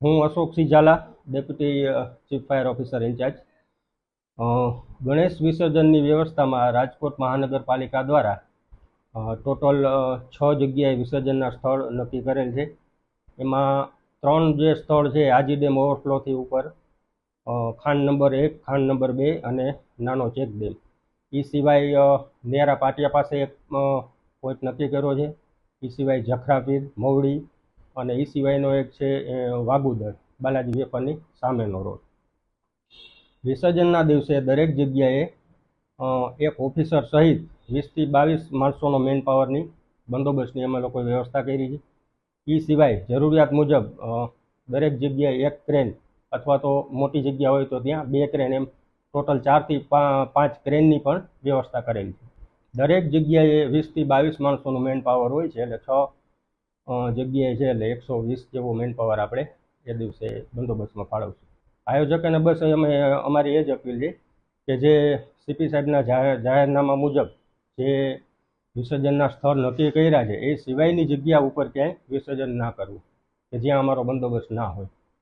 હું Ashoksinh Jhala, deputy chief fire officer incharge. Ganesh વિસર્જનની વ્યવસ્થામાં રાજકોટ મહાનગરપાલિકા દ્વારા ટોટલ 6 જગ્યાએ વિસર્જનના સ્થળ નક્કી કરેલ છે. એમાં 3 જે સ્થળ છે આજી ડેમ ઓવરફ્લોથી ઉપર, ખાંડ નંબર 1, ખાંડ નંબર 2 અને નાનો ચેક ડેમ. એ સિવાય નેરા પાટિયા પાસે એક પોઈન્ટ નક્કી કર્યો છે. એ સિવાય જખરાપીર, મવડી અને એ સિવાયનો એક છે વાગુદર, બાલાજી વેપારની સામેનો રોડ. વિસર્જનના દિવસે દરેક જગ્યાએ એક ઓફિસર સહિત 20થી 22 માણસોનો મેન પાવરની બંદોબસ્તની અમે લોકોએ વ્યવસ્થા કરી છે. એ સિવાય જરૂરિયાત મુજબ દરેક જગ્યાએ એક ક્રેન અથવા તો મોટી જગ્યા હોય તો ત્યાં 2 ક્રેન, એમ ટોટલ 4 થી 5 ક્રેનની પણ વ્યવસ્થા કરેલી છે. દરેક જગ્યાએ 20થી 22 માણસોનું મેન પાવર હોય છે, એટલે 6 જગ્યાએ છે એટલે 120 જેવો મેન પાવર આપણે એ દિવસે બંદોબસ્તમાં ફાળવશું. આયોજકોને બસ અમે અમારી એ જ અપીલ છે કે જે સીપી સાહેબના જાહેરનામા મુજબ જે વિસર્જનના સ્થળ નક્કી કર્યા છે એ સિવાયની જગ્યા ઉપર ક્યાંય વિસર્જન ના કરવું, કે જ્યાં અમારો બંદોબસ્ત ના હોય.